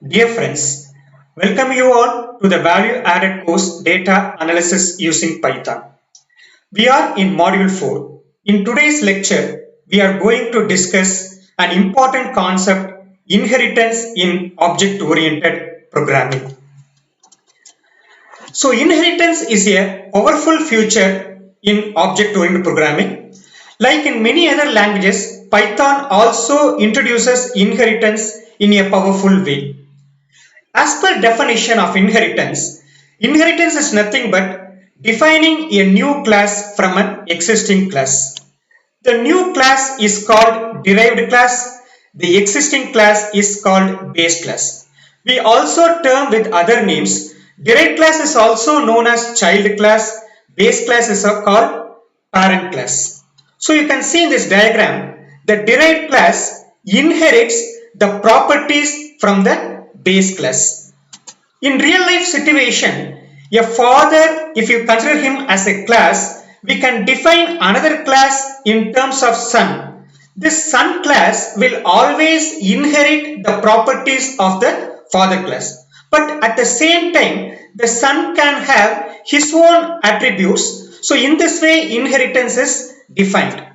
Dear friends, welcome you all to the value added course Data Analysis using Python. We are in Module 4. In today's lecture, we are going to discuss an important concept, inheritance in object-oriented programming. So inheritance is a powerful feature in object-oriented programming. Like in many other languages, Python also introduces inheritance in a powerful way. As per definition of inheritance, inheritance is nothing but defining a new class from an existing class. The new class is called derived class. The existing class is called base class. We also term with other names. Derived class is also known as child class. Base class is called parent class. So you can see in this diagram, the derived class inherits the properties from the base class. In real life situation, a father, if you consider him as a class, we can define another class in terms of son. This son class will always inherit the properties of the father class. But at the same time, the son can have his own attributes. So in this way, inheritance is defined.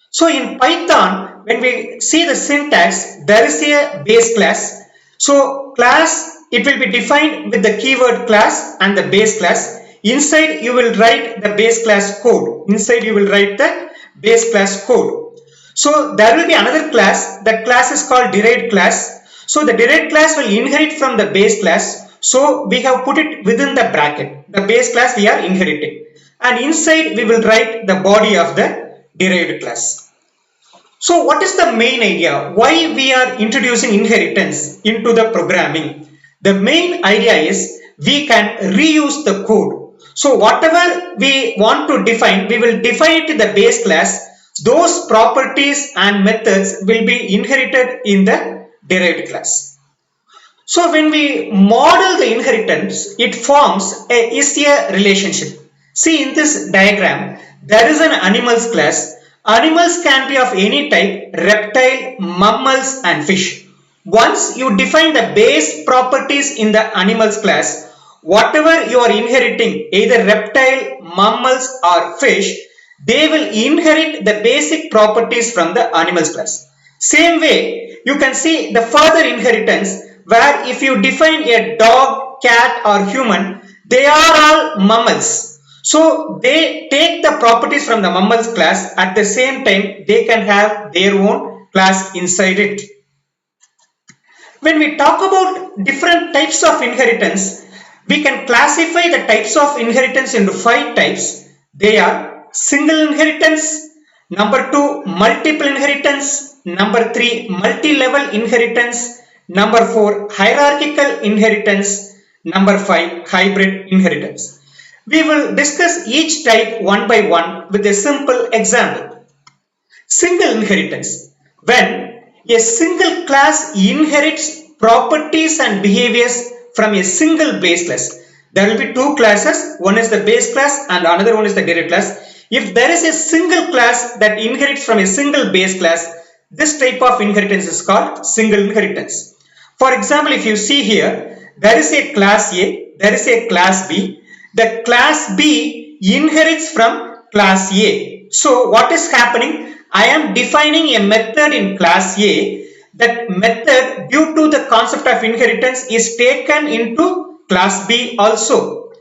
So in Python, when we see the syntax, there is a base class. So class, it will be defined with the keyword class and the base class. Inside you will write the base class code. Inside you will write the base class code. So there will be another class. That class is called derived class. So the derived class will inherit from the base class. So we have put it within the bracket. The base class we are inheriting. And inside we will write the body of the derived class. So what is the main idea? Why we are introducing inheritance into the programming? The main idea is we can reuse the code. So whatever we want to define, we will define it in the base class. Those properties and methods will be inherited in the derived class. So when we model the inheritance, it forms a relationship. See in this diagram, there is an animals class. Animals can be of any type, reptile, mammals and fish. Once you define the base properties in the animals class, whatever you are inheriting, either reptile, mammals or fish, they will inherit the basic properties from the animals class. Same way, you can see the further inheritance where if you define a dog, cat or human, they are all mammals. So they take the properties from the mammals class, at the same time they can have their own class inside it. When we talk about different types of inheritance, we can classify the types of inheritance into 5 types. They are single inheritance, number 2 multiple inheritance, number 3 multi-level inheritance, number 4 hierarchical inheritance, number 5 hybrid inheritance. We will discuss each type one by one with a simple example. Single inheritance. When a single class inherits properties and behaviors from a single base class. There will be 2 classes. One is the base class and another one is the derived class. If there is a single class that inherits from a single base class, this type of inheritance is called single inheritance. For example, if you see here, there is a class A, there is a class B. The class B inherits from class A. So what is happening? I am defining a method in class A. That method, due to the concept of inheritance, is taken into class B also.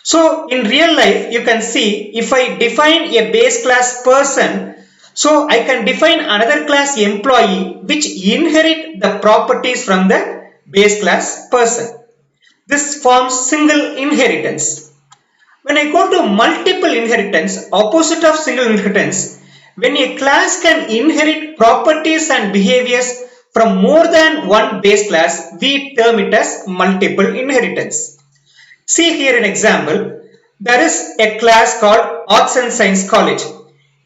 So in real life, you can see if I define a base class person, so I can define another class employee which inherit the properties from the base class person. This forms single inheritance. When I go to multiple inheritance, opposite of single inheritance, when a class can inherit properties and behaviors from more than one base class, we term it as multiple inheritance. See here an example. There is a class called Arts and Science College.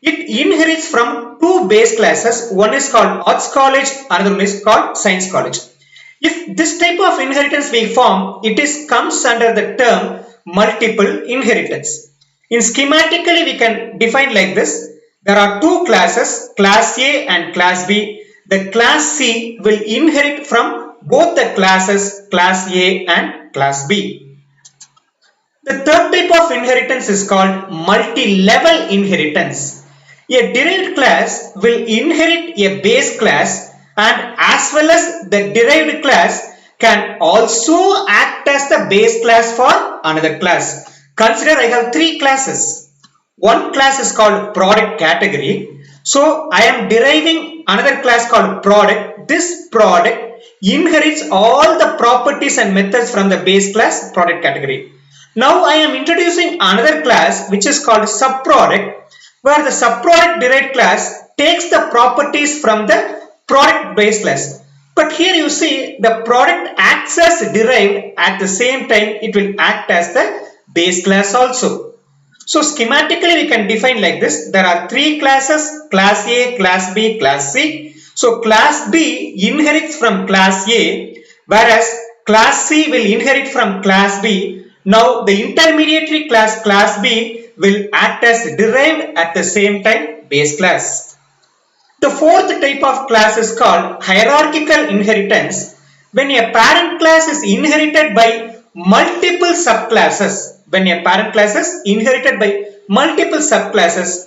It inherits from 2 base classes. One is called Arts College, another one is called Science College. If this type of inheritance we form, it comes under the term multiple inheritance. In schematically, we can define like this. There are 2 classes, class A and class B. The class C will inherit from both the classes class A and class B. The third type of inheritance is called multi-level inheritance. A derived class will inherit a base class, and as well as the derived class can also act as the base class for another class. Consider I have three classes. One class is called product category. So I am deriving another class called product. This product inherits all the properties and methods from the base class product category. Now I am introducing another class which is called subproduct, where the subproduct derived class takes the properties from the product base class. But here you see the product acts as derived, at the same time it will act as the base class also. So schematically we can define like this. There are three classes, class A, class B, class C. So class B inherits from class A, whereas class C will inherit from class B. Now the intermediary class B will act as derived, at the same time base class. The fourth type of class is called hierarchical inheritance. When a parent class is inherited by multiple subclasses,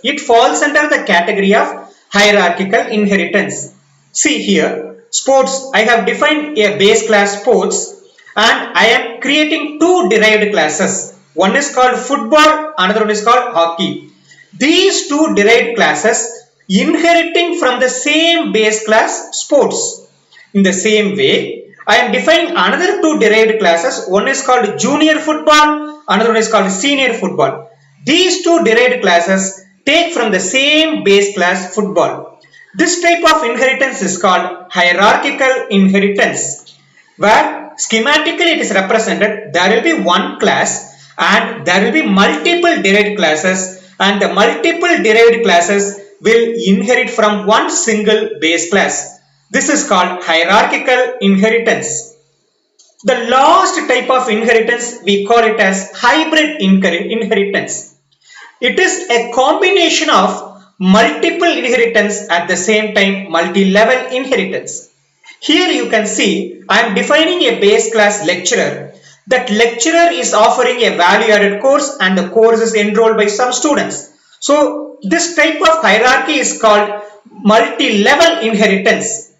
it falls under the category of hierarchical inheritance. See here, sports, I have defined a base class sports, and I am creating two derived classes. One is called football, another one is called hockey. These two derived classes inheriting from the same base class sports. In the same way, I am defining another two derived classes. One is called junior football, another one is called senior football. These two derived classes take from the same base class football. This type of inheritance is called hierarchical inheritance, where schematically it is represented. There will be one class and there will be multiple derived classes, and the multiple derived classes will inherit from one single base class. This is called hierarchical inheritance. The last type of inheritance, we call it as hybrid inheritance. It is a combination of multiple inheritance, at the same time multi-level inheritance. Here you can see I am defining a base class lecturer. That lecturer is offering a value added course, and the course is enrolled by some students. So this type of hierarchy is called multi-level inheritance.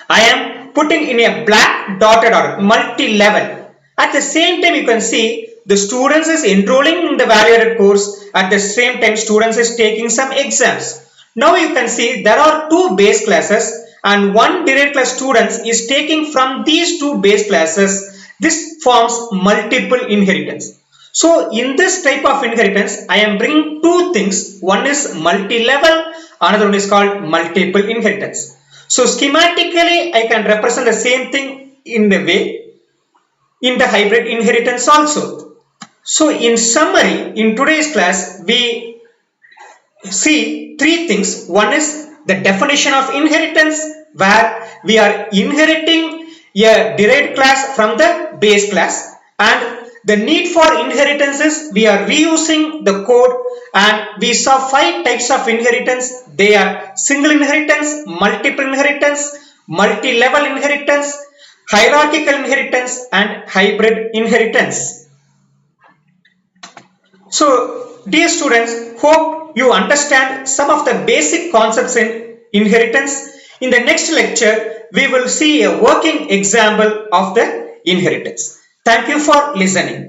I am putting in a black dotted order, multi-level. At the same time you can see the students is enrolling in the value added course, at the same time students is taking some exams. Now you can see there are two base classes and one derived class students is taking from these two base classes. This forms multiple inheritance. So in this type of inheritance, I am bringing two things. One is multi-level, another one is called multiple inheritance. So schematically, I can represent the same thing in the way in the hybrid inheritance also. So in summary, in today's class, we see three things. One is the definition of inheritance, where we are inheriting a derived class from the base class, and the need for inheritance is we are reusing the code, and we saw 5 types of inheritance. They are single inheritance, multiple inheritance, multi-level inheritance, hierarchical inheritance, and hybrid inheritance. So dear students, hope you understand some of the basic concepts in inheritance. In the next lecture, we will see a working example of the inheritance. Thank you for listening.